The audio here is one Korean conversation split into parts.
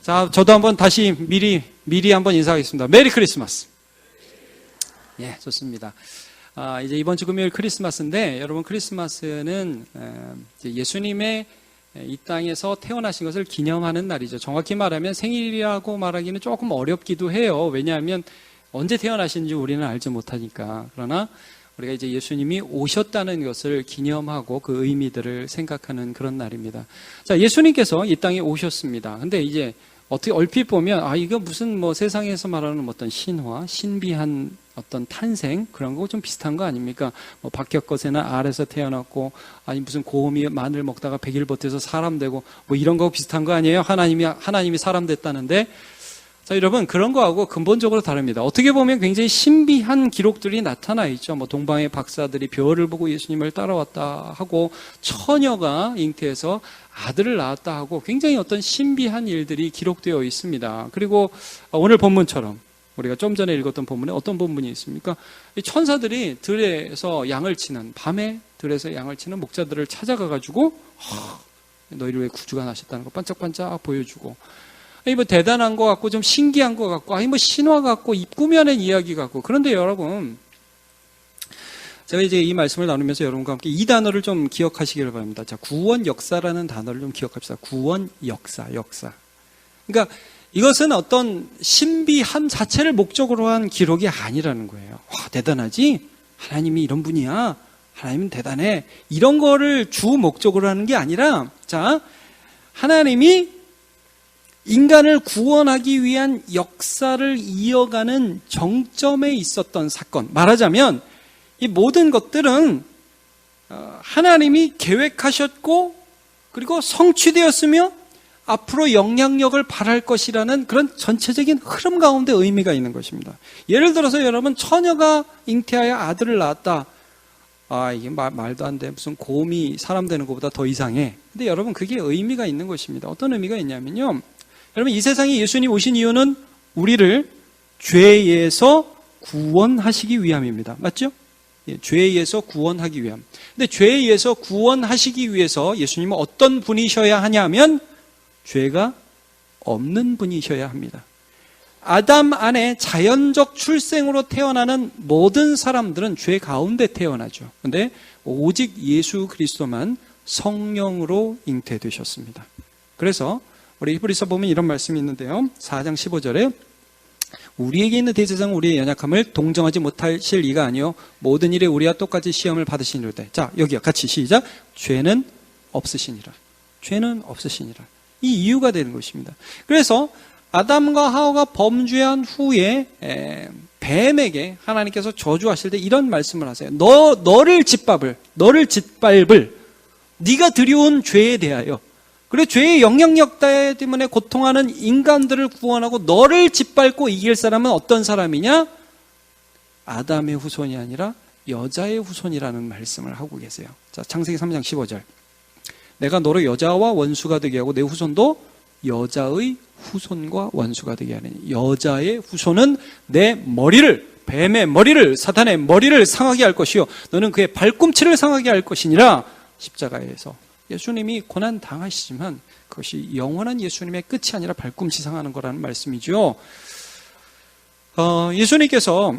자, 저도 한번 다시 미리 한번 인사하겠습니다. 메리 크리스마스. 예, 좋습니다. 이제 이번 주 금요일 크리스마스인데, 여러분 크리스마스는 예수님의 이 땅에서 태어나신 것을 기념하는 날이죠. 정확히 말하면 생일이라고 말하기는 조금 어렵기도 해요. 왜냐하면 언제 태어나신지 우리는 알지 못하니까. 그러나 우리가 이제 예수님이 오셨다는 것을 기념하고 그 의미들을 생각하는 그런 날입니다. 자, 예수님께서 이 땅에 오셨습니다. 근데 이제 어떻게 얼핏 보면 이거 무슨 뭐 세상에서 말하는 어떤 신화, 신비한 어떤 탄생 그런 거 좀 비슷한 거 아닙니까? 뭐 박혁거새나 알에서 태어났고 아니 무슨 곰이 마늘 먹다가 100일 버텨서 사람 되고 뭐 이런 거 비슷한 거 아니에요? 하나님이 사람 됐다는데. 자, 여러분, 그런 거하고 근본적으로 다릅니다. 어떻게 보면 굉장히 신비한 기록들이 나타나 있죠. 뭐 동방의 박사들이 별을 보고 예수님을 따라왔다 하고, 처녀가 잉태해서 아들을 낳았다 하고, 굉장히 어떤 신비한 일들이 기록되어 있습니다. 그리고 오늘 본문처럼 우리가 좀 전에 읽었던 본문에 어떤 본문이 있습니까? 이 천사들이 들에서 양을 치는, 밤에 들에서 양을 치는 목자들을 찾아가가지고 너희를 왜 구주가 나셨다는 거 반짝반짝 보여주고, 뭐 대단한 것 같고 좀 신기한 것 같고 뭐 신화 같고 꾸며낸 이야기 같고. 그런데 여러분, 제가 이제 이 말씀을 나누면서 여러분과 함께 이 단어를 좀 기억하시기를 바랍니다. 자, 구원 역사라는 단어를 좀 기억합시다. 구원 역사. 그러니까 이것은 어떤 신비함 자체를 목적으로 한 기록이 아니라는 거예요. 와, 대단하지? 하나님이 이런 분이야. 하나님은 대단해. 이런 거를 주 목적으로 하는 게 아니라, 자, 하나님이 인간을 구원하기 위한 역사를 이어가는 정점에 있었던 사건. 말하자면 이 모든 것들은 하나님이 계획하셨고 그리고 성취되었으며 앞으로 영향력을 발할 것이라는 그런 전체적인 흐름 가운데 의미가 있는 것입니다. 예를 들어서 여러분, 처녀가 잉태하여 아들을 낳았다. 이게 말도 안 돼. 무슨 곰이 사람 되는 것보다 더 이상해. 근데 여러분, 그게 의미가 있는 것입니다. 어떤 의미가 있냐면요, 여러분, 이 세상에 예수님 오신 이유는 우리를 죄에서 구원하시기 위함입니다. 맞죠? 예, 죄에서 구원하기 위함. 근데 죄에서 구원하시기 위해서 예수님은 어떤 분이셔야 하냐면 죄가 없는 분이셔야 합니다. 아담 안에 자연적 출생으로 태어나는 모든 사람들은 죄 가운데 태어나죠. 근데 오직 예수 그리스도만 성령으로 잉태되셨습니다. 그래서 우리 히브리서 보면 이런 말씀이 있는데요. 4장 15절에 우리에게 있는 대제사장은 우리의 연약함을 동정하지 못하실 이가 아니요 모든 일에 우리와 똑같이 시험을 받으시니로되. 자, 여기요. 같이 시작. 죄는 없으시니라. 죄는 없으시니라. 이 이유가 되는 것입니다. 그래서 아담과 하와가 범죄한 후에 뱀에게 하나님께서 저주하실 때 이런 말씀을 하세요. 너를 짓밟을 네가 들여온 죄에 대하여, 그리고 죄의 영향력 때문에 고통하는 인간들을 구원하고 너를 짓밟고 이길 사람은 어떤 사람이냐? 아담의 후손이 아니라 여자의 후손이라는 말씀을 하고 계세요. 자, 창세기 3장 15절. 내가 너를 여자와 원수가 되게 하고 내 후손도 여자의 후손과 원수가 되게 하느니. 여자의 후손은 내 머리를, 뱀의 머리를, 사탄의 머리를 상하게 할 것이요 너는 그의 발꿈치를 상하게 할 것이니라. 십자가에서 예수님이 고난 당하시지만 그것이 영원한 예수님의 끝이 아니라 발꿈치 상하는 거라는 말씀이죠. 예수님께서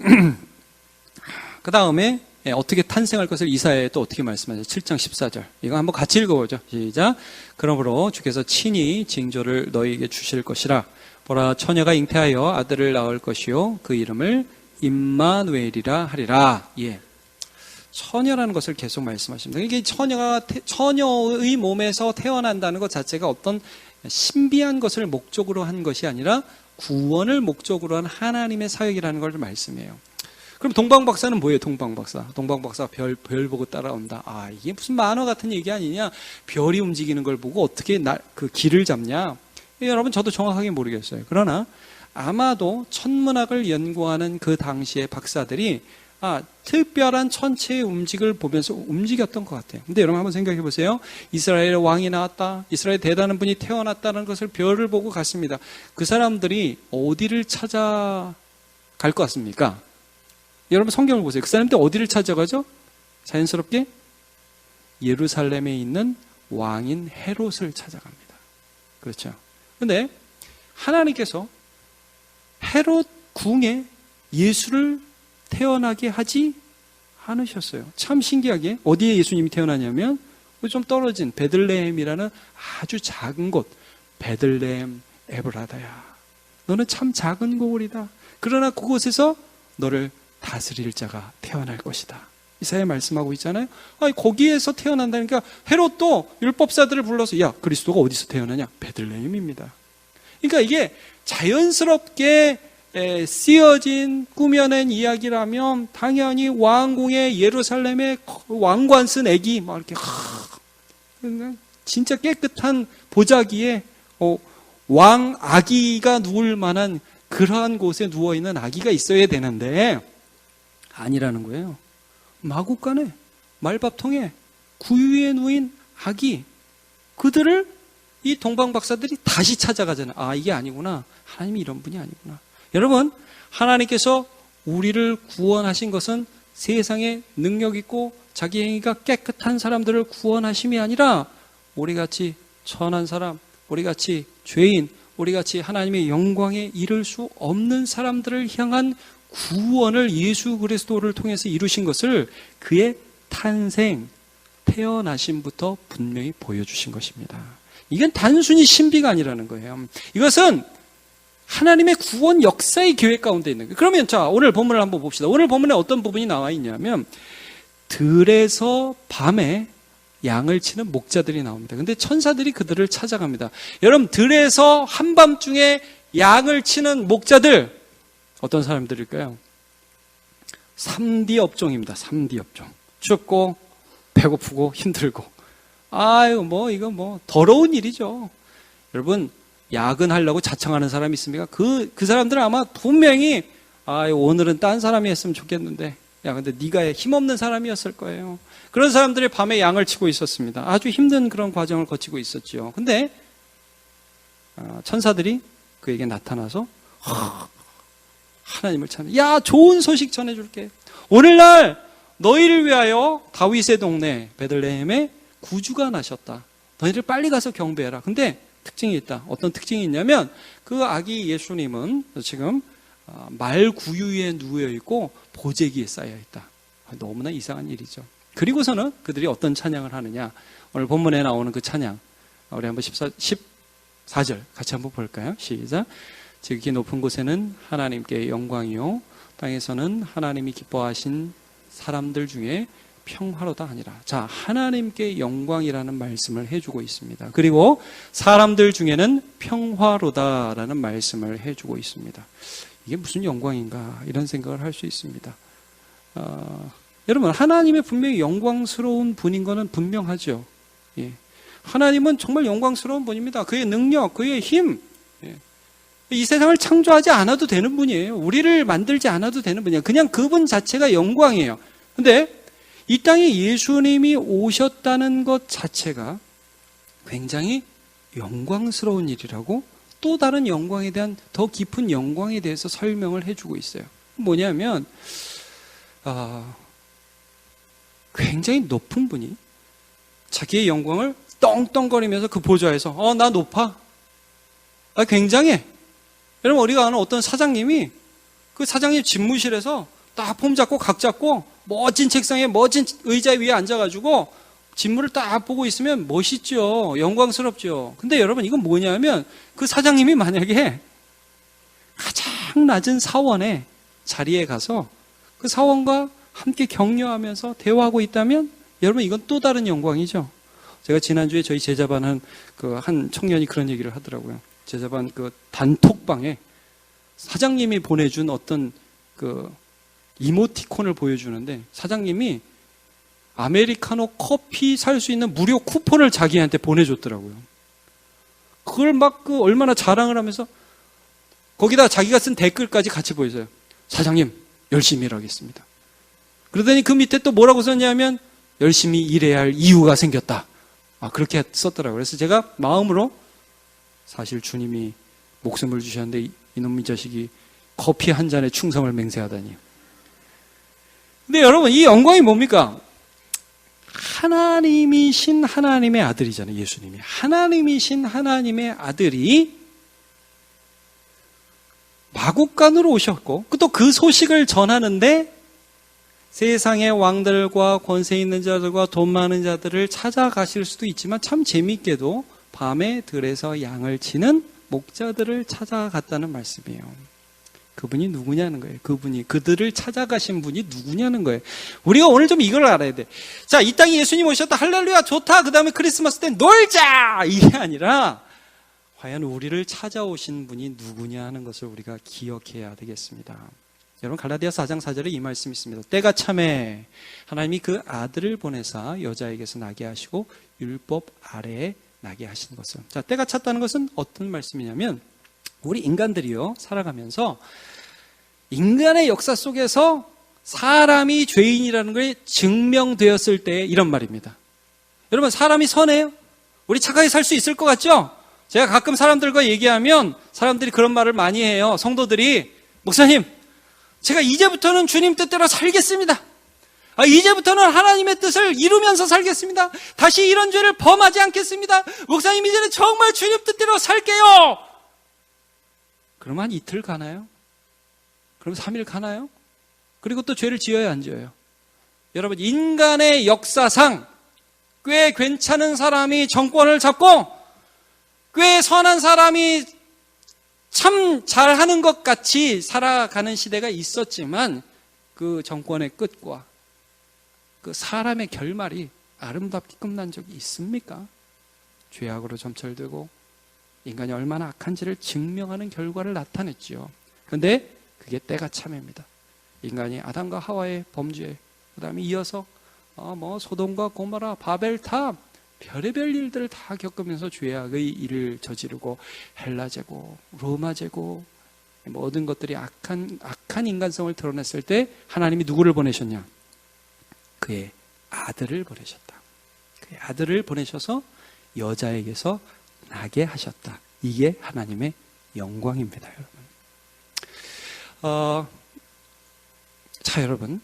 그 다음에 어떻게 탄생할 것을 이사야에 또 어떻게 말씀하죠? 7장 14절. 이거 한번 같이 읽어보죠. 시작. 그러므로 주께서 친히 징조를 너희에게 주실 것이라. 보라, 처녀가 잉태하여 아들을 낳을 것이요 그 이름을 임마누엘이라 하리라. 예. 처녀라는 것을 계속 말씀하십니다. 이게 처녀의 몸에서 태어난다는 것 자체가 어떤 신비한 것을 목적으로 한 것이 아니라 구원을 목적으로 한 하나님의 사역이라는 걸 말씀해요. 그럼 동방박사는 뭐예요? 동방박사 별 보고 따라온다. 이게 무슨 만화 같은 얘기 아니냐? 별이 움직이는 걸 보고 어떻게 그 길을 잡냐? 여러분, 저도 정확하게 모르겠어요. 그러나 아마도 천문학을 연구하는 그 당시의 박사들이 특별한 천체의 움직임을 보면서 움직였던 것 같아요. 근데 여러분 한번 생각해 보세요. 이스라엘의 왕이 나왔다. 이스라엘 대단한 분이 태어났다는 것을 별을 보고 갔습니다. 그 사람들이 어디를 찾아갈 것 같습니까? 여러분 성경을 보세요. 그 사람들 어디를 찾아가죠? 자연스럽게 예루살렘에 있는 왕인 헤롯을 찾아갑니다. 그렇죠. 근데 하나님께서 헤롯 궁에 예수를 태어나게 하지 않으셨어요. 참 신기하게 어디에 예수님이 태어나냐면 좀 떨어진 베들레헴이라는 아주 작은 곳, 베들레헴 에브라다야. 너는 참 작은 고을이다. 그러나 그곳에서 너를 다스릴 자가 태어날 것이다. 이사야 말씀하고 있잖아요. 거기에서 태어난다니까 헤롯도 율법사들을 불러서 야, 그리스도가 어디서 태어나냐? 베들레헴입니다. 그러니까 이게 자연스럽게 쓰여진 꾸며낸 이야기라면 당연히 왕궁의 예루살렘의 왕관 쓴 애기 막 이렇게 진짜 깨끗한 보자기에 왕 아기가 누울 만한 그러한 곳에 누워있는 아기가 있어야 되는데 아니라는 거예요. 마구간에 말밥통에 구유에 누인 아기, 그들을 이 동방 박사들이 다시 찾아가잖아요. 아, 이게 아니구나. 하나님이 이런 분이 아니구나. 여러분, 하나님께서 우리를 구원하신 것은 세상에 능력 있고 자기 행위가 깨끗한 사람들을 구원하심이 아니라 우리같이 천한 사람, 우리같이 죄인, 우리같이 하나님의 영광에 이를 수 없는 사람들을 향한 구원을 예수 그리스도를 통해서 이루신 것을 그의 탄생, 태어나심부터 분명히 보여주신 것입니다. 이건 단순히 신비가 아니라는 거예요. 이것은 하나님의 구원 역사의 계획 가운데 있는 거예요. 그러면 자, 오늘 본문을 한번 봅시다. 오늘 본문에 어떤 부분이 나와 있냐면 들에서 밤에 양을 치는 목자들이 나옵니다. 근데 천사들이 그들을 찾아갑니다. 여러분, 들에서 한밤중에 양을 치는 목자들 어떤 사람들일까요? 3D 업종입니다. 3D 업종. 춥고 배고프고 힘들고 이거 더러운 일이죠. 여러분, 야근하려고 자청하는 사람이 있습니까? 그 사람들은 아마 분명히 오늘은 딴 사람이 했으면 좋겠는데 근데 네가 힘없는 사람이었을 거예요. 그런 사람들이 밤에 양을 치고 있었습니다. 아주 힘든 그런 과정을 거치고 있었죠. 근데 천사들이 그에게 나타나서 하나님을 찾는, 야, 좋은 소식 전해줄게. 오늘날 너희를 위하여 다윗의 동네 베들레헴에 구주가 나셨다. 너희들 빨리 가서 경배해라. 근데 특징이 있다. 어떤 특징이 있냐면 그 아기 예수님은 지금 말 구유에 누워 있고 보재기에 쌓여 있다. 너무나 이상한 일이죠. 그리고서는 그들이 어떤 찬양을 하느냐. 오늘 본문에 나오는 그 찬양, 우리 한번 14절 같이 한번 볼까요? 시작. 지극히 높은 곳에는 하나님께 영광이요, 땅에서는 하나님이 기뻐하신 사람들 중에 평화로다 하니라. 자, 하나님께 영광이라는 말씀을 해주고 있습니다. 그리고 사람들 중에는 평화로다라는 말씀을 해주고 있습니다. 이게 무슨 영광인가 이런 생각을 할 수 있습니다. 여러분, 하나님의 분명히 영광스러운 분인 것은 분명하죠. 예. 하나님은 정말 영광스러운 분입니다. 그의 능력, 그의 힘, 이 세상을 창조하지 않아도 되는 분이에요. 우리를 만들지 않아도 되는 분이에요. 그냥 그분 자체가 영광이에요. 근데 이 땅에 예수님이 오셨다는 것 자체가 굉장히 영광스러운 일이라고, 또 다른 영광에 대한 더 깊은 영광에 대해서 설명을 해주고 있어요. 뭐냐면 굉장히 높은 분이 자기의 영광을 떵떵거리면서 그 보좌에서 나 높아, 굉장해. 여러분, 우리가 아는 어떤 사장님이 그 사장님 집무실에서 딱 폼 잡고 각 잡고 멋진 책상에 멋진 의자 위에 앉아가지고 집무를 딱 보고 있으면 멋있죠. 영광스럽죠. 근데 여러분, 이건 뭐냐면 그 사장님이 만약에 가장 낮은 사원의 자리에 가서 그 사원과 함께 격려하면서 대화하고 있다면 여러분, 이건 또 다른 영광이죠. 제가 지난주에 저희 제자반 한 청년이 그런 얘기를 하더라고요. 제자반 그 단톡방에 사장님이 보내준 어떤 그 이모티콘을 보여주는데 사장님이 아메리카노 커피 살 수 있는 무료 쿠폰을 자기한테 보내줬더라고요. 그걸 막 얼마나 자랑을 하면서 거기다 자기가 쓴 댓글까지 같이 보여줘요. 사장님, 열심히 일하겠습니다. 그러더니 그 밑에 또 뭐라고 썼냐면 열심히 일해야 할 이유가 생겼다. 그렇게 썼더라고요. 그래서 제가 마음으로 사실 주님이 목숨을 주셨는데 이놈의 자식이 커피 한 잔에 충성을 맹세하다니. 근데 여러분, 이 영광이 뭡니까? 하나님이신 하나님의 아들이잖아요. 예수님이 하나님이신 하나님의 아들이 마국간으로 오셨고 또 그 소식을 전하는데 세상의 왕들과 권세 있는 자들과 돈 많은 자들을 찾아가실 수도 있지만 참 재미있게도 밤에 들에서 양을 치는 목자들을 찾아갔다는 말씀이에요. 그분이 누구냐는 거예요. 그들을 찾아가신 분이 누구냐는 거예요. 우리가 오늘 좀 이걸 알아야 돼. 자, 이 땅에 예수님 오셨다. 할렐루야, 좋다. 그 다음에 크리스마스 때 놀자! 이게 아니라 과연 우리를 찾아오신 분이 누구냐 하는 것을 우리가 기억해야 되겠습니다. 여러분, 갈라디아서 4장 4절에 이 말씀이 있습니다. 때가 참에 하나님이 그 아들을 보내사 여자에게서 나게 하시고 율법 아래에 나게 하신 것을. 자, 때가 찼다는 것은 어떤 말씀이냐면 우리 인간들이요, 살아가면서 인간의 역사 속에서 사람이 죄인이라는 것이 증명되었을 때 이런 말입니다. 여러분, 사람이 선해요? 우리 착하게 살 수 있을 것 같죠? 제가 가끔 사람들과 얘기하면 사람들이 그런 말을 많이 해요. 성도들이, 목사님, 제가 이제부터는 주님 뜻대로 살겠습니다. 이제부터는 하나님의 뜻을 이루면서 살겠습니다. 다시 이런 죄를 범하지 않겠습니다. 목사님, 이제는 정말 주님 뜻대로 살게요. 그러면 한 이틀 가나요? 그럼 3일 가나요? 그리고 또 죄를 지어야 안 지어요? 여러분, 인간의 역사상 꽤 괜찮은 사람이 정권을 잡고 꽤 선한 사람이 참 잘하는 것 같이 살아가는 시대가 있었지만 그 정권의 끝과 그 사람의 결말이 아름답게 끝난 적이 있습니까? 죄악으로 점철되고 인간이 얼마나 악한지를 증명하는 결과를 나타냈지요. 그런데 그게 때가 참입니다. 인간이 아담과 하와의 범죄, 그 다음에 이어서 소돔과 고모라, 바벨탑, 별의별 일들을 다 겪으면서 죄악의 일을 저지르고 헬라 제국, 로마 제국, 모든 것들이 악한 인간성을 드러냈을 때 하나님이 누구를 보내셨냐? 그의 아들을 보내셨다. 그의 아들을 보내셔서 여자에게서 나게 하셨다. 이게 하나님의 영광입니다, 여러분. 자, 여러분,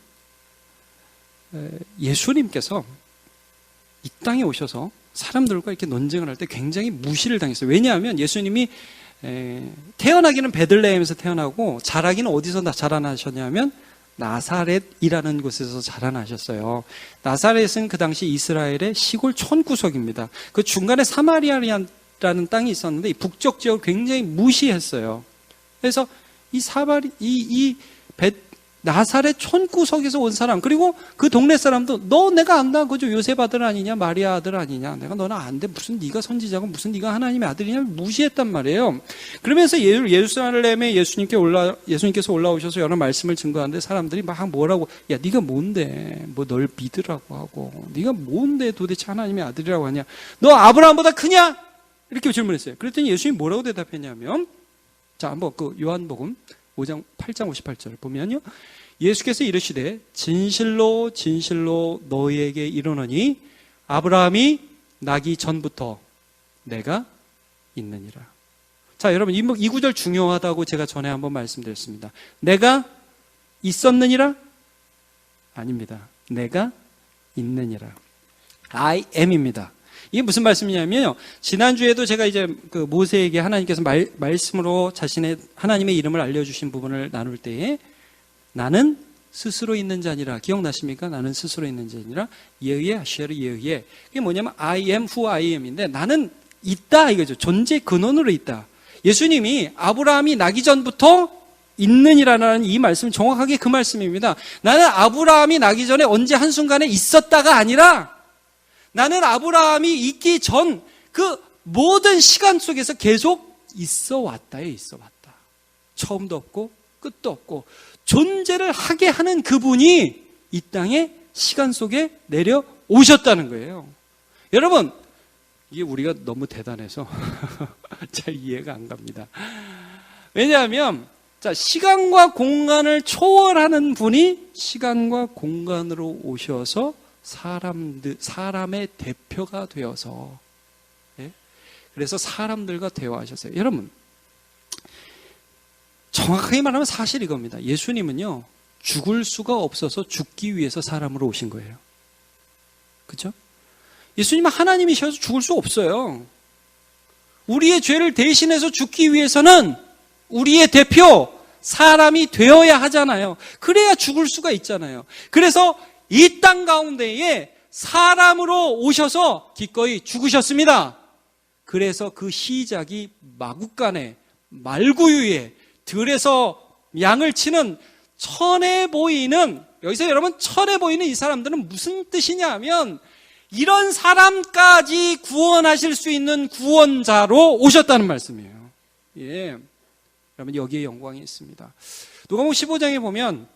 예수님께서 이 땅에 오셔서 사람들과 이렇게 논쟁을 할 때 굉장히 무시를 당했어요. 왜냐하면 예수님이 태어나기는 베들레헴에서 태어나고 자라기는 어디서 자라나셨냐면 나사렛이라는 곳에서 자라나셨어요. 나사렛은 그 당시 이스라엘의 시골 촌구석입니다. 그 중간에 사마리아라는 땅이 있었는데 이 북쪽 지역을 굉장히 무시했어요. 그래서 나사렛 촌구석에서 온 사람, 그리고 그 동네 사람도 너 내가 안다, 그죠? 요셉 아들 아니냐, 마리아 아들 아니냐, 내가 너는 안 돼, 무슨 네가 선지자고 무슨 네가 하나님의 아들이냐, 무시했단 말이에요. 그러면서 예루살렘에 예수님께서 올라오셔서 여러 말씀을 증거하는데 사람들이 막 뭐라고, 야 네가 뭔데, 뭐 널 믿으라고 하고, 네가 뭔데 도대체 하나님의 아들이라고 하냐, 너 아브라함보다 크냐? 이렇게 질문했어요. 그랬더니 예수님이 뭐라고 대답했냐면, 자, 한번 그 요한복음 5장 8장 58절 보면요, 예수께서 이르시되 진실로 진실로 너희에게 이르노니 아브라함이 나기 전부터 내가 있느니라. 자, 여러분, 이 구절 중요하다고 제가 전에 한번 말씀드렸습니다. 내가 있었느니라? 아닙니다. 내가 있느니라. I am입니다. 이게 무슨 말씀이냐면요, 지난주에도 제가 이제 그 모세에게 하나님께서 말씀으로 자신의 하나님의 이름을 알려주신 부분을 나눌 때에 나는 스스로 있는 자니라, 기억나십니까? 나는 스스로 있는 자니라 예의에 아시아르 예의에, 이게 뭐냐면 I am who I am인데 나는 있다 이거죠. 존재 근원으로 있다. 예수님이 아브라함이 나기 전부터 있느니라는 이 말씀은 정확하게 그 말씀입니다. 나는 아브라함이 나기 전에 언제 한순간에 있었다가 아니라 나는 아브라함이 있기 전 그 모든 시간 속에서 계속 있어 왔다에 있어 왔다. 처음도 없고 끝도 없고 존재를 하게 하는 그분이 이 땅에 시간 속에 내려오셨다는 거예요. 여러분, 이게 우리가 너무 대단해서 잘 이해가 안 갑니다. 왜냐하면 자, 시간과 공간을 초월하는 분이 시간과 공간으로 오셔서 사람의 대표가 되어서, 예? 그래서 사람들과 대화하셨어요. 여러분, 정확하게 말하면 사실 이겁니다. 예수님은요, 죽을 수가 없어서 죽기 위해서 사람으로 오신 거예요. 그렇죠? 예수님은 하나님이셔서 죽을 수 없어요. 우리의 죄를 대신해서 죽기 위해서는 우리의 대표, 사람이 되어야 하잖아요. 그래야 죽을 수가 있잖아요. 그래서 이 땅 가운데에 사람으로 오셔서 기꺼이 죽으셨습니다. 그래서 그 시작이 마구간에 말구유에 들에서 양을 치는 천해 보이는, 여기서 여러분 천해 보이는 이 사람들은 무슨 뜻이냐 하면 이런 사람까지 구원하실 수 있는 구원자로 오셨다는 말씀이에요. 예, 여러분 여기에 영광이 있습니다. 누가복음 15장에 보면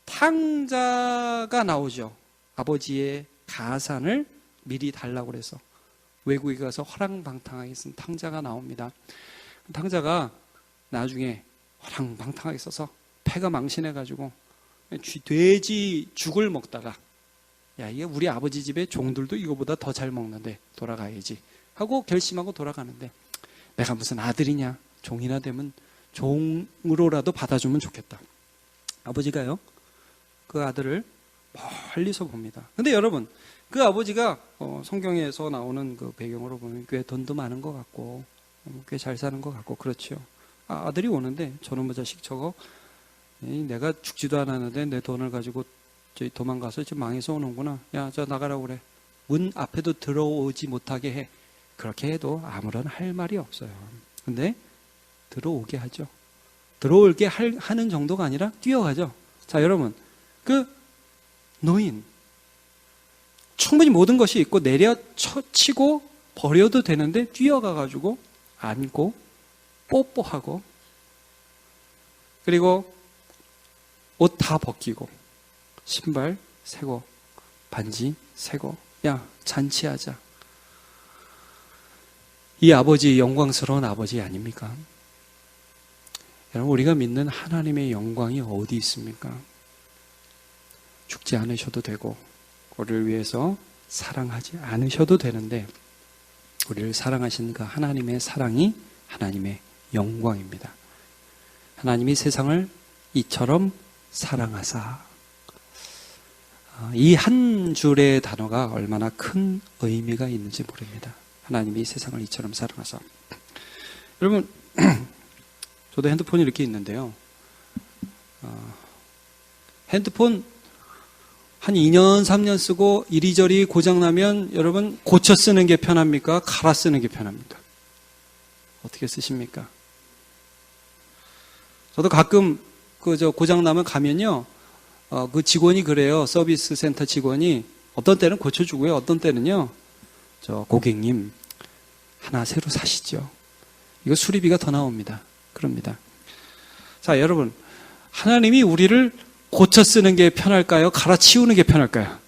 탕자가 나오죠. 아버지의 가산을 미리 달라고 그래서 외국에 가서 허랑방탕하게 쓴 탕자가 나옵니다. 탕자가 나중에 허랑방탕하게 써서 폐가 망신해가지고 돼지 죽을 먹다가, 야, 이게 우리 아버지 집에 종들도 이거보다 더 잘 먹는데 돌아가야지 하고 결심하고 돌아가는데, 내가 무슨 아들이냐, 종이나 되면 종으로라도 받아주면 좋겠다. 아버지가요, 그 아들을 멀리서 봅니다. 근데 여러분, 그 아버지가 성경에서 나오는 그 배경으로 보면 꽤 돈도 많은 것 같고 꽤 잘 사는 것 같고 그렇죠. 아들이 오는데, 저놈의 자식 저거 내가 죽지도 않았는데 내 돈을 가지고 도망가서 지금 망해서 오는구나. 야, 저 나가라고 그래. 문 앞에도 들어오지 못하게 해. 그렇게 해도 아무런 할 말이 없어요. 근데 들어오게 하죠. 들어올게 하는 정도가 아니라 뛰어가죠. 자, 여러분, 그 노인 충분히 모든 것이 있고 내려치고 버려도 되는데 뛰어가가지고 안고 뽀뽀하고, 그리고 옷 다 벗기고 신발 새고 반지 새고, 야, 잔치하자. 이 아버지, 영광스러운 아버지 아닙니까? 여러분, 우리가 믿는 하나님의 영광이 어디 있습니까? 죽지 않으셔도 되고 우리를 위해서 사랑하지 않으셔도 되는데, 우리를 사랑하신 그 하나님의 사랑이 하나님의 영광입니다. 하나님이 세상을 이처럼 사랑하사. 이 한 줄의 단어가 얼마나 큰 의미가 있는지 모릅니다. 하나님이 세상을 이처럼 사랑하사. 여러분, 저도 핸드폰이 이렇게 있는데요. 핸드폰 한 2년, 3년 쓰고 이리저리 고장나면 여러분 고쳐 쓰는 게 편합니까? 갈아 쓰는 게 편합니까? 어떻게 쓰십니까? 저도 가끔 고장나면 가면요. 그 직원이 그래요. 서비스 센터 직원이 어떤 때는 고쳐주고요. 어떤 때는요. 고객님, 하나 새로 사시죠. 이거 수리비가 더 나옵니다. 그럽니다. 자, 여러분, 하나님이 우리를 고쳐 쓰는 게 편할까요? 갈아치우는 게 편할까요?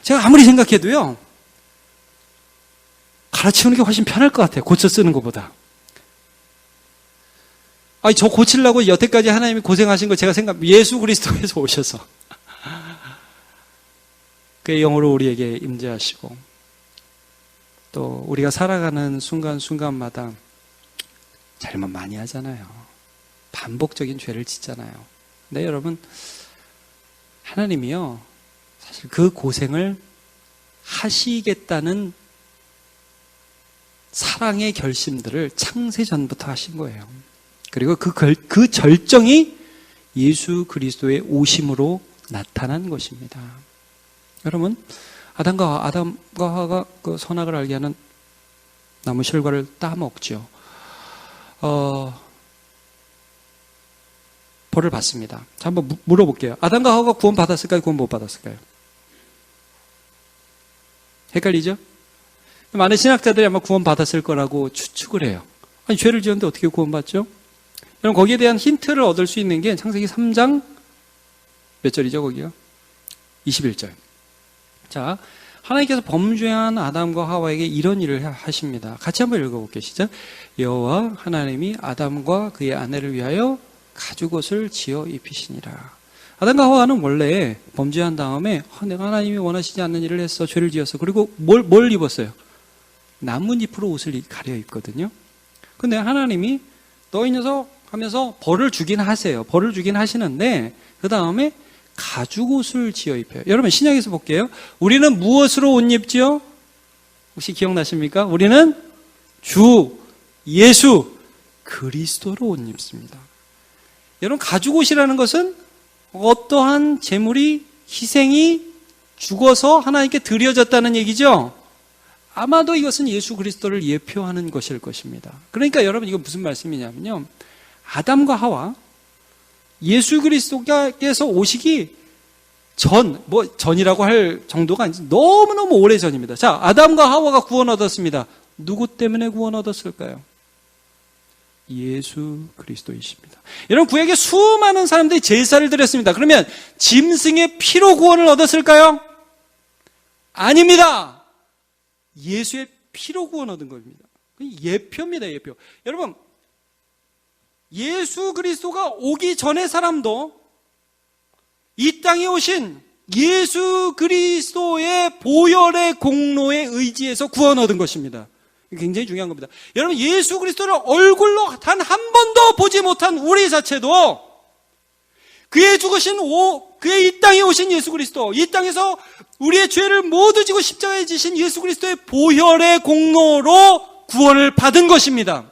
제가 아무리 생각해도요, 갈아치우는 게 훨씬 편할 것 같아요. 고쳐 쓰는 것보다. 아니, 저 고치려고 여태까지 하나님이 고생하신 거 제가 예수 그리스도에서 오셔서 그의 영으로 우리에게 임재하시고, 또 우리가 살아가는 순간순간마다 잘못 많이 하잖아요. 반복적인 죄를 짓잖아요. 근데 여러분, 하나님이요, 사실 그 고생을 하시겠다는 사랑의 결심들을 창세전부터 하신 거예요. 그리고 그 절정이 예수 그리스도의 오심으로 나타난 것입니다. 여러분, 아담과 하와가 그 선악을 알게 하는 나무 실과를 따먹죠. 벌을 받습니다. 자, 한번 물어볼게요. 아담과 하와가 구원 받았을까요? 구원 못 받았을까요? 헷갈리죠? 많은 신학자들이 아마 구원 받았을 거라고 추측을 해요. 아니, 죄를 지었는데 어떻게 구원 받죠? 여러분, 거기에 대한 힌트를 얻을 수 있는 게 창세기 3장 몇 절이죠, 거기요? 21절. 자, 하나님께서 범죄한 아담과 하와에게 이런 일을 하십니다. 같이 한번 읽어볼게요. 시작. 여호와 하나님이 아담과 그의 아내를 위하여 가죽옷을 지어 입히시니라. 아담과 하와는 원래 범죄한 다음에 내가 하나님이 원하시지 않는 일을 했어, 죄를 지었어. 그리고 뭘 입었어요? 나뭇잎으로 옷을 가려 입거든요. 근데 하나님이 너 이 녀석 하면서 벌을 주긴 하세요. 벌을 주긴 하시는데 그 다음에 가죽옷을 지어 입혀요. 여러분, 신약에서 볼게요. 우리는 무엇으로 옷 입지요? 혹시 기억나십니까? 우리는 주 예수 그리스도로 옷 입습니다. 여러분, 가죽 옷이라는 것은 어떠한 재물이, 희생이 죽어서 하나님께 드려졌다는 얘기죠. 아마도 이것은 예수 그리스도를 예표하는 것일 것입니다. 그러니까 여러분, 이건 무슨 말씀이냐면요, 아담과 하와, 예수 그리스도께서 오시기 전이라고 할 정도가 아니지, 너무너무 오래 전입니다. 자, 아담과 하와가 구원 얻었습니다. 누구 때문에 구원 얻었을까요? 예수 그리스도이십니다. 여러분, 그에게 수많은 사람들이 제사를 드렸습니다. 그러면 짐승의 피로 구원을 얻었을까요? 아닙니다. 예수의 피로 구원 얻은 겁니다. 예표입니다, 예표. 여러분, 예수 그리스도가 오기 전의 사람도 이 땅에 오신 예수 그리스도의 보혈의 공로에 의지해서 구원 얻은 것입니다. 굉장히 중요한 겁니다. 여러분, 예수 그리스도를 얼굴로 단 한 번도 보지 못한 우리 자체도 그의 죽으신 그의 이 땅에 오신 예수 그리스도, 이 땅에서 우리의 죄를 모두 지고 십자가에 지신 예수 그리스도의 보혈의 공로로 구원을 받은 것입니다.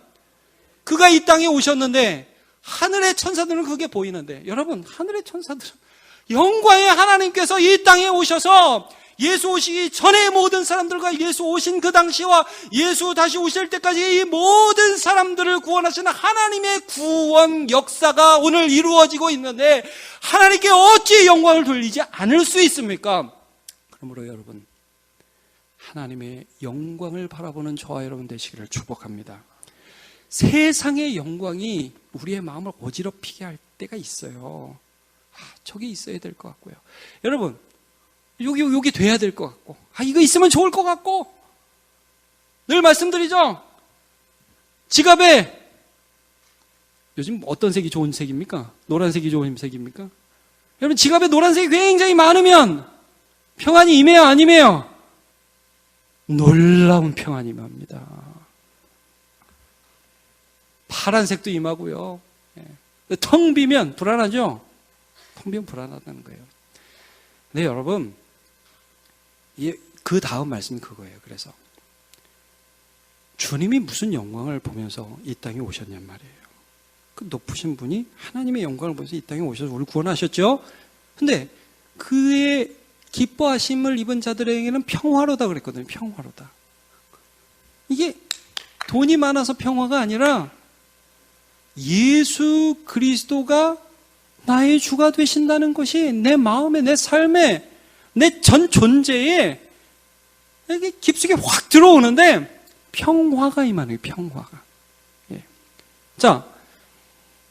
그가 이 땅에 오셨는데 하늘의 천사들은 그게 보이는데, 여러분, 하늘의 천사들은 영광의 하나님께서 이 땅에 오셔서 예수 오시기 전에 모든 사람들과 예수 오신 그 당시와 예수 다시 오실 때까지 이 모든 사람들을 구원하시는 하나님의 구원 역사가 오늘 이루어지고 있는데 하나님께 어찌 영광을 돌리지 않을 수 있습니까? 그러므로 여러분, 하나님의 영광을 바라보는 저와 여러분 되시기를 축복합니다. 세상의 영광이 우리의 마음을 어지럽히게 할 때가 있어요. 저게 있어야 될 것 같고요. 여러분, 여기 돼야 될 것 같고, 이거 있으면 좋을 것 같고, 늘 말씀드리죠. 지갑에 요즘 어떤 색이 좋은 색입니까? 노란색이 좋은 색입니까? 여러분, 지갑에 노란색이 굉장히 많으면 평안이 임해요, 안 임해요? 놀라운 평안이 임합니다. 파란색도 임하고요. 텅 비면 불안하죠? 텅 비면 불안하다는 거예요. 근데 여러분, 그 다음 말씀이 그거예요. 그래서 주님이 무슨 영광을 보면서 이 땅에 오셨냔 말이에요. 그 높으신 분이 하나님의 영광을 보면서 이 땅에 오셔서 우리를 구원하셨죠. 근데 그의 기뻐하심을 입은 자들에게는 평화로다 그랬거든요. 평화로다. 이게 돈이 많아서 평화가 아니라 예수 그리스도가 나의 주가 되신다는 것이 내 마음에, 내 삶에, 내 전 존재에 이게 깊숙이 확 들어오는데 평화가 임하는 거예요. 평화가. 예. 자,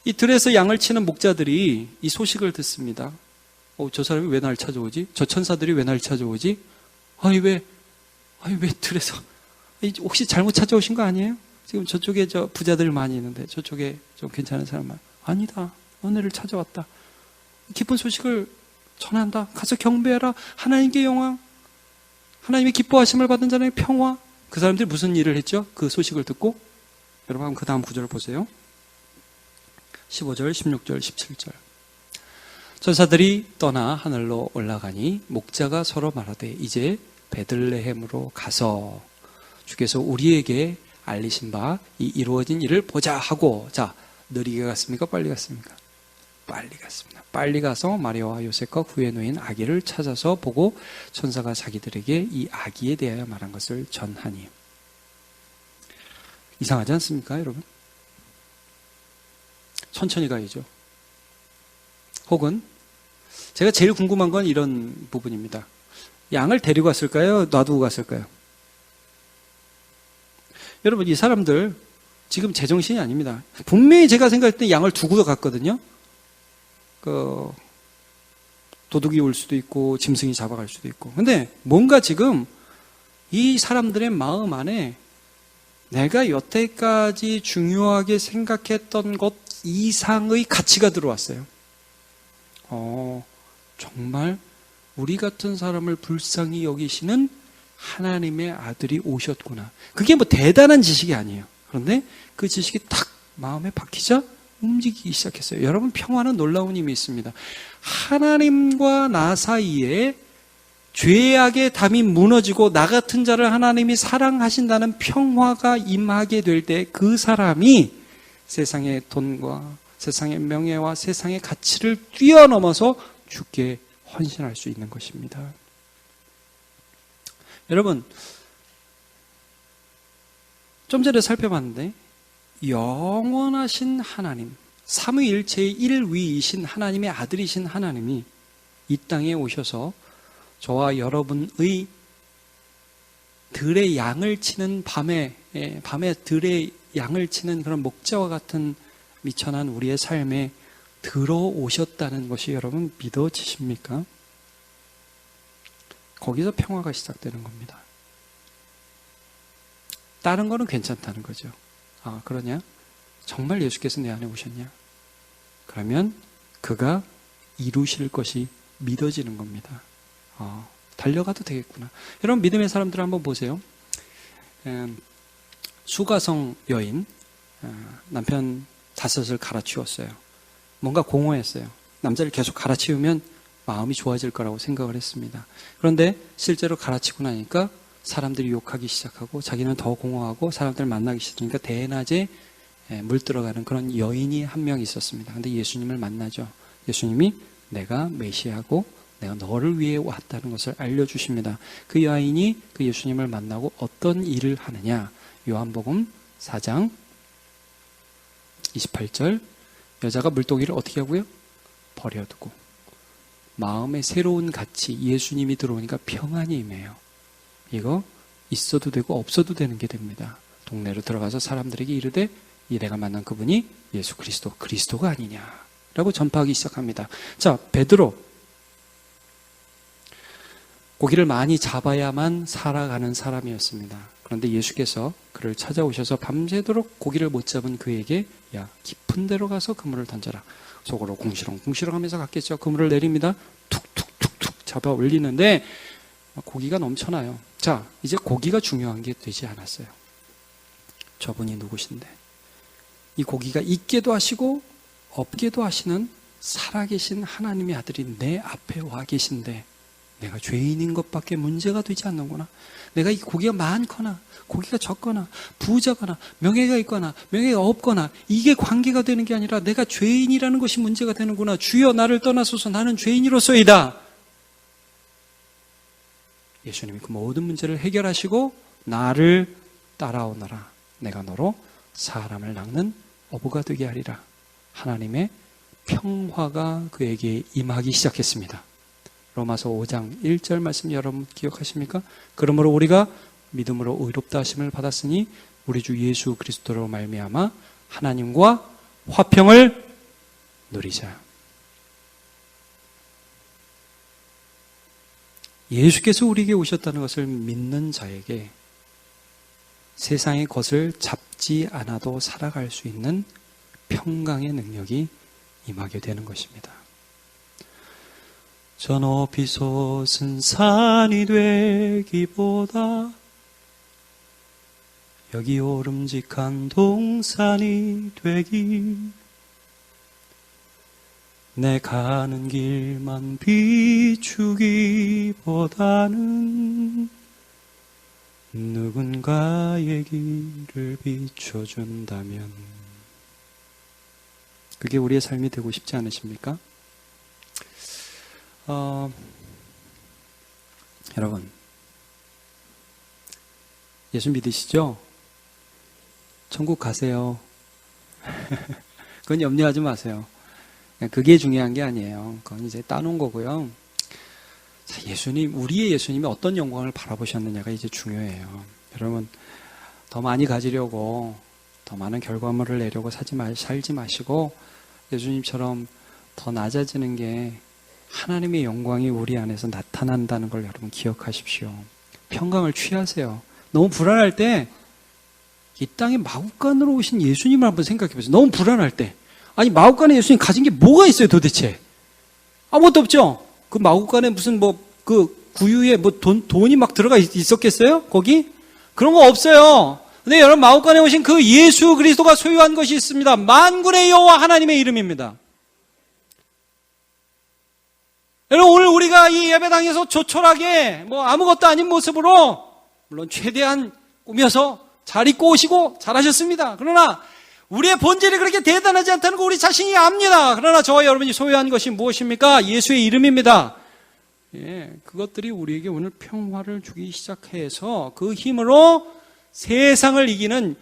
이 들에서 양을 치는 목자들이 이 소식을 듣습니다. 저 사람이 왜 날 찾아오지? 저 천사들이 왜 날 찾아오지? 왜 들에서, 혹시 잘못 찾아오신 거 아니에요? 지금 저쪽에 부자들 많이 있는데 저쪽에 좀 괜찮은 사람 많아. 아니다. 너네를 찾아왔다. 기쁜 소식을 전한다. 가서 경배하라. 하나님께 영광, 하나님의 기뻐하심을 받은 자는 평화. 그 사람들이 무슨 일을 했죠? 그 소식을 듣고. 여러분, 그 다음 구절을 보세요. 15절, 16절, 17절. 천사들이 떠나 하늘로 올라가니 목자가 서로 말하되 이제 베들레헴으로 가서 주께서 우리에게 알리신 바 이 이루어진 일을 보자 하고. 자, 느리게 갔습니까? 빨리 갔습니까? 빨리 갔습니다. 빨리 가서 마리아와 요셉과 그의 노인 아기를 찾아서 보고 천사가 자기들에게 이 아기에 대하여 말한 것을 전하니. 이상하지 않습니까, 여러분? 천천히 가야죠. 혹은 제가 제일 궁금한 건 이런 부분입니다. 양을 데리고 갔을까요? 놔두고 갔을까요? 여러분, 이 사람들 지금 제정신이 아닙니다. 분명히 제가 생각할 때 양을 두고 갔거든요. 도둑이 올 수도 있고 짐승이 잡아갈 수도 있고. 근데 뭔가 지금 이 사람들의 마음 안에 내가 여태까지 중요하게 생각했던 것 이상의 가치가 들어왔어요. 정말 우리 같은 사람을 불쌍히 여기시는 하나님의 아들이 오셨구나. 그게 뭐 대단한 지식이 아니에요. 그런데 그 지식이 탁 마음에 박히자 움직이기 시작했어요. 여러분, 평화는 놀라운 힘이 있습니다. 하나님과 나 사이에 죄악의 담이 무너지고 나 같은 자를 하나님이 사랑하신다는 평화가 임하게 될 때 그 사람이 세상의 돈과 세상의 명예와 세상의 가치를 뛰어넘어서 주께 헌신할 수 있는 것입니다. 여러분, 좀 전에 살펴봤는데 영원하신 하나님, 삼위일체의 1위이신 하나님의 아들이신 하나님이 이 땅에 오셔서 저와 여러분의 들의 양을 치는 밤에 들의 양을 치는 그런 목자와 같은 미천한 우리의 삶에 들어오셨다는 것이 여러분 믿어지십니까? 거기서 평화가 시작되는 겁니다. 다른 거는 괜찮다는 거죠. 아, 그러냐? 정말 예수께서 내 안에 오셨냐? 그러면 그가 이루실 것이 믿어지는 겁니다. 달려가도 되겠구나. 여러분, 믿음의 사람들 한번 보세요. 수가성 여인, 남편 5을 갈아치웠어요. 뭔가 공허했어요. 남자를 계속 갈아치우면 마음이 좋아질 거라고 생각을 했습니다. 그런데 실제로 갈아치고 나니까 사람들이 욕하기 시작하고 자기는 더 공허하고 사람들을 만나기 시작하니까 대낮에 물 들어가는 그런 여인이 한 명 있었습니다. 근데 예수님을 만나죠. 예수님이 내가 메시아고 내가 너를 위해 왔다는 것을 알려주십니다. 그 여인이 그 예수님을 만나고 어떤 일을 하느냐. 요한복음 4장 28절, 여자가 물동이를 어떻게 하고요? 버려두고 마음에 새로운 가치, 예수님이 들어오니까 평안이 임해요. 이거 있어도 되고 없어도 되는 게 됩니다. 동네로 들어가서 사람들에게 이르되 이 내가 만난 그분이 예수 그리스도가 아니냐라고 전파하기 시작합니다. 자, 베드로, 고기를 많이 잡아야만 살아가는 사람이었습니다. 그런데 예수께서 그를 찾아오셔서 밤새도록 고기를 못 잡은 그에게 야, 깊은 데로 가서 그물을 던져라. 속으로 궁시렁궁시렁 하면서 갔겠죠. 그물을 내립니다. 툭툭툭툭 잡아 올리는데 고기가 넘쳐나요. 자, 이제 고기가 중요한 게 되지 않았어요. 저분이 누구신데? 이 고기가 있게도 하시고 없게도 하시는 살아계신 하나님의 아들이 내 앞에 와 계신데 내가 죄인인 것밖에 문제가 되지 않는구나. 내가 이 고기가 많거나 고기가 적거나 부자거나 명예가 있거나 명예가 없거나 이게 관계가 되는 게 아니라 내가 죄인이라는 것이 문제가 되는구나. 주여 나를 떠나소서 나는 죄인이로소이다. 예수님이 그 모든 문제를 해결하시고 나를 따라오너라. 내가 너로 사람을 낚는 어부가 되게 하리라. 하나님의 평화가 그에게 임하기 시작했습니다. 로마서 5장 1절 말씀 여러분 기억하십니까? 그러므로 우리가 믿음으로 의롭다 하심을 받았으니 우리 주 예수 그리스도로 말미암아 하나님과 화평을 누리자. 예수께서 우리에게 오셨다는 것을 믿는 자에게 세상의 것을 잡지 않아도 살아갈 수 있는 평강의 능력이 임하게 되는 것입니다. 저 높이 솟은 산이 되기보다 여기 오름직한 동산이 되기 내 가는 길만 비추기보다는 누군가의 길을 비춰준다면 그게 우리의 삶이 되고 싶지 않으십니까? 여러분 예수 믿으시죠? 천국 가세요. 그건 염려하지 마세요. 그게 중요한 게 아니에요. 그건 이제 따놓은 거고요. 자, 우리의 예수님이 어떤 영광을 바라보셨느냐가 이제 중요해요. 여러분, 더 많이 가지려고, 더 많은 결과물을 내려고 살지 마시고, 예수님처럼 더 낮아지는 게 하나님의 영광이 우리 안에서 나타난다는 걸 여러분 기억하십시오. 평강을 취하세요. 너무 불안할 때, 이 땅에 마구간으로 오신 예수님을 한번 생각해 보세요. 너무 불안할 때. 아니, 마구간에 예수님 가진 게 뭐가 있어요, 도대체? 아무것도 없죠? 그 마구간에 무슨 그 구유에 돈이 막 들어가 있었겠어요? 거기? 그런 거 없어요. 근데 여러분, 마구간에 오신 그 예수 그리스도가 소유한 것이 있습니다. 만군의 여호와 하나님의 이름입니다. 여러분, 오늘 우리가 이 예배당에서 조촐하게 아무것도 아닌 모습으로, 물론 최대한 꾸며서 잘 입고 오시고 잘하셨습니다. 그러나 우리의 본질이 그렇게 대단하지 않다는 거 우리 자신이 압니다. 그러나 저와 여러분이 소유한 것이 무엇입니까? 예수의 이름입니다. 예, 그것들이 우리에게 오늘 평화를 주기 시작해서 그 힘으로 세상을 이기는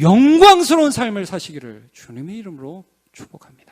영광스러운 삶을 사시기를 주님의 이름으로 축복합니다.